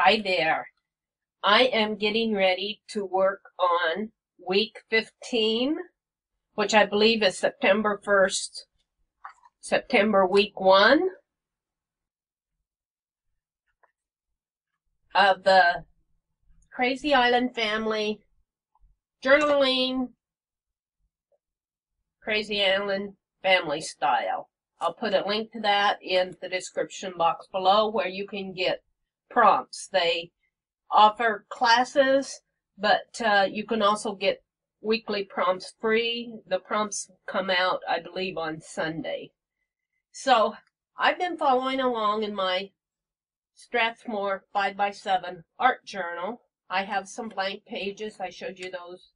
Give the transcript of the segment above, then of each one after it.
Hi there. I am getting ready to work on week 15, which I believe is September 1st, September week 1 of the Krazy Island family journaling, Krazy Island family style. I'll put a link to that in the description box below where you can get prompts. They offer classes, but you can also get weekly prompts free. The prompts come out, I believe, on Sunday. So I've been following along in my Strathmore 5x7 art journal. I have some blank pages. I showed you those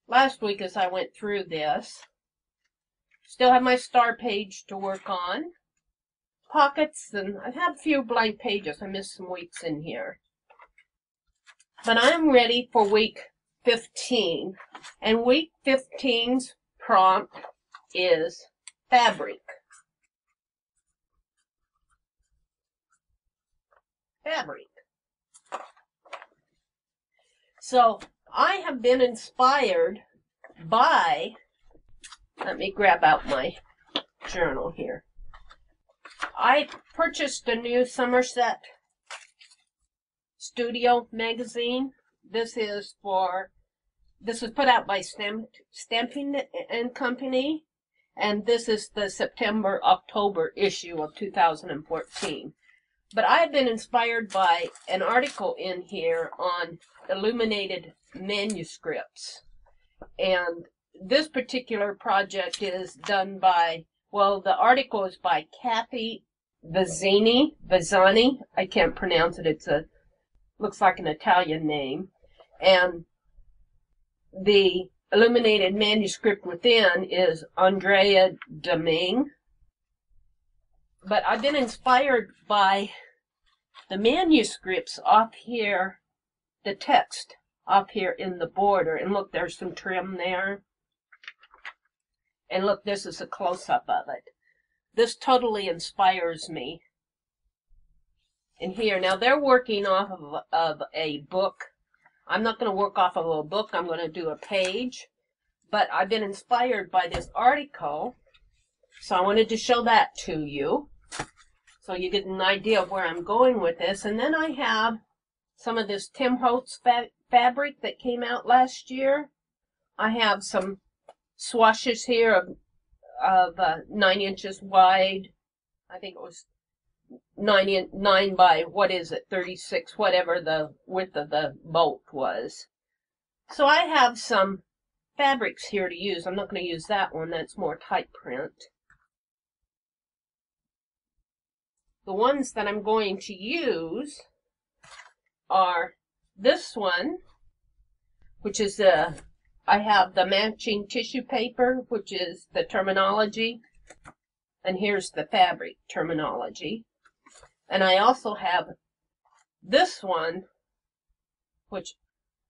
last week as I went through this. Still have my star page to work on. Pockets, and I've had a few blank pages. I missed some weeks in here. But I'm ready for week 15. And week 15's prompt is fabric. Fabric. So I have been inspired by, let me grab out my journal here. I purchased a new Somerset Studio magazine. This is put out by Stamping and Company, and this is the September-October issue of 2014. But I have been inspired by an article in here on illuminated manuscripts. And this particular project is done by, well, the article is by Kathy Vizzani. I can't pronounce it. Looks like an Italian name. And the illuminated manuscript within is Andrea Deming. But I've been inspired by the manuscripts off here, the text off here in the border. And look, there's some trim there. And look, this is a close-up of it. This totally inspires me. In here, now they're working off of a book. I'm not going to work off of a book. I'm going to do a page. But I've been inspired by this article, so I wanted to show that to you, so you get an idea of where I'm going with this. And then I have some of this Tim Holtz fabric that came out last year. I have some swashes here of 9 inches wide. I think it was 9 by, what is it, 36, whatever the width of the bolt was. So I have some fabrics here to use. I'm not going to use that one. That's more type print. The ones that I'm going to use are this one, which is I have the matching tissue paper, which is the terminology, and here's the fabric terminology. And I also have this one, which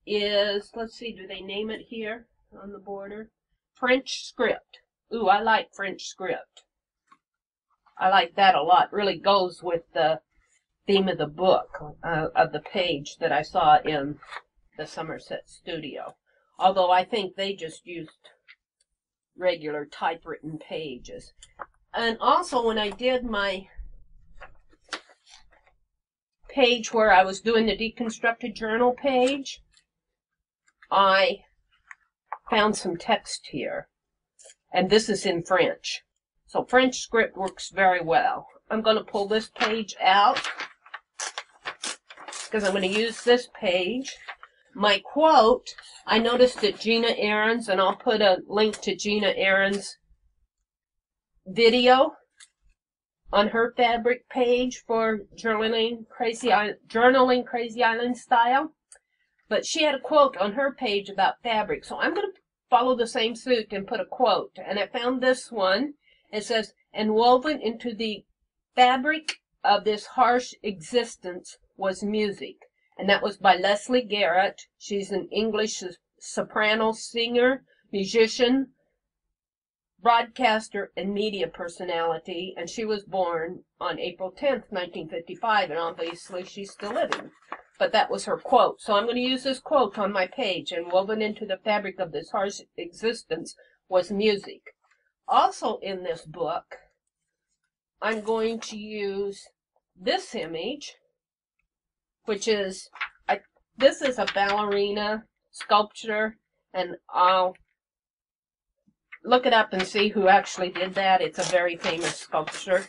is, let's see, do they name it here on the border? French script. Ooh, I like French script. I like that a lot. Really goes with the theme of the book, of the page that I saw in the Somerset Studio. Although I think they just used regular typewritten pages. And also when I did my page where I was doing the deconstructed journal page, I found some text here. And this is in French. So French script works very well. I'm going to pull this page out because I'm going to use this page. My quote, I noticed that Gina Ahrens, and I'll put a link to Gina Ahrens' video on her fabric page for journaling Krazy Island style. But she had a quote on her page about fabric. So I'm going to follow the same suit and put a quote. And I found this one. It says, and woven into the fabric of this harsh existence was music. And that was by Leslie Garrett. She's an English soprano singer, musician, broadcaster, and media personality. And she was born on April 10th, 1955. And obviously she's still living. but that was her quote. So I'm going to use this quote on my page. And woven into the fabric of this harsh existence was music. Also in this book, I'm going to use this image, which is, this is a ballerina sculpture, and I'll look it up and see who actually did that. It's a very famous sculpture.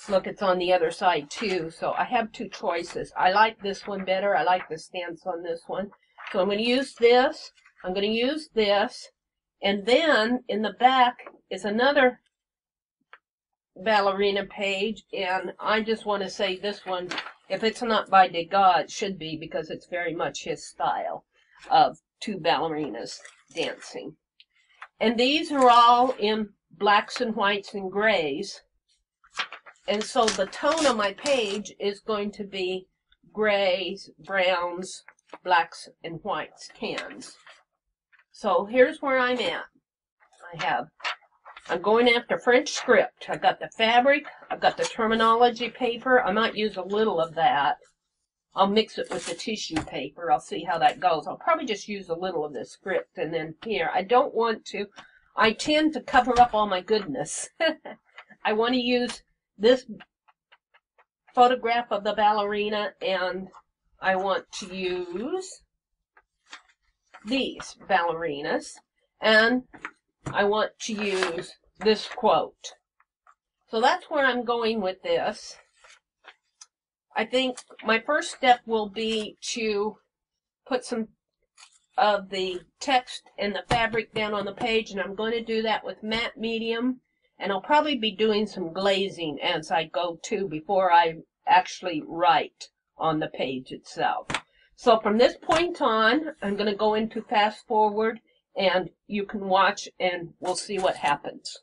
Look, it's on the other side too. So I have two choices. I like this one better. I like the stance on this one. So I'm going to use this. I'm going to use this. And then in the back is another ballerina page. And I just want to say this one, if it's not by Degas, it should be, because it's very much his style of two ballerinas dancing. And these are all in blacks and whites and grays. And so the tone on my page is going to be grays, browns, blacks, and whites, tans. So here's where I'm at. I'm going after French script. I've got the fabric, I've got the terminology paper. I might use a little of that. I'll mix it with the tissue paper. I'll see how that goes. I'll probably just use a little of this script, and then here. I tend to cover up all my goodness. I want to use this photograph of the ballerina, and I want to use these ballerinas, and I want to use this quote. So that's where I'm going with this. I think my first step will be to put some of the text and the fabric down on the page, and I'm going to do that with matte medium, and I'll probably be doing some glazing as I go too before I actually write on the page itself. So from this point on, I'm going to go into fast forward, and you can watch and we'll see what happens.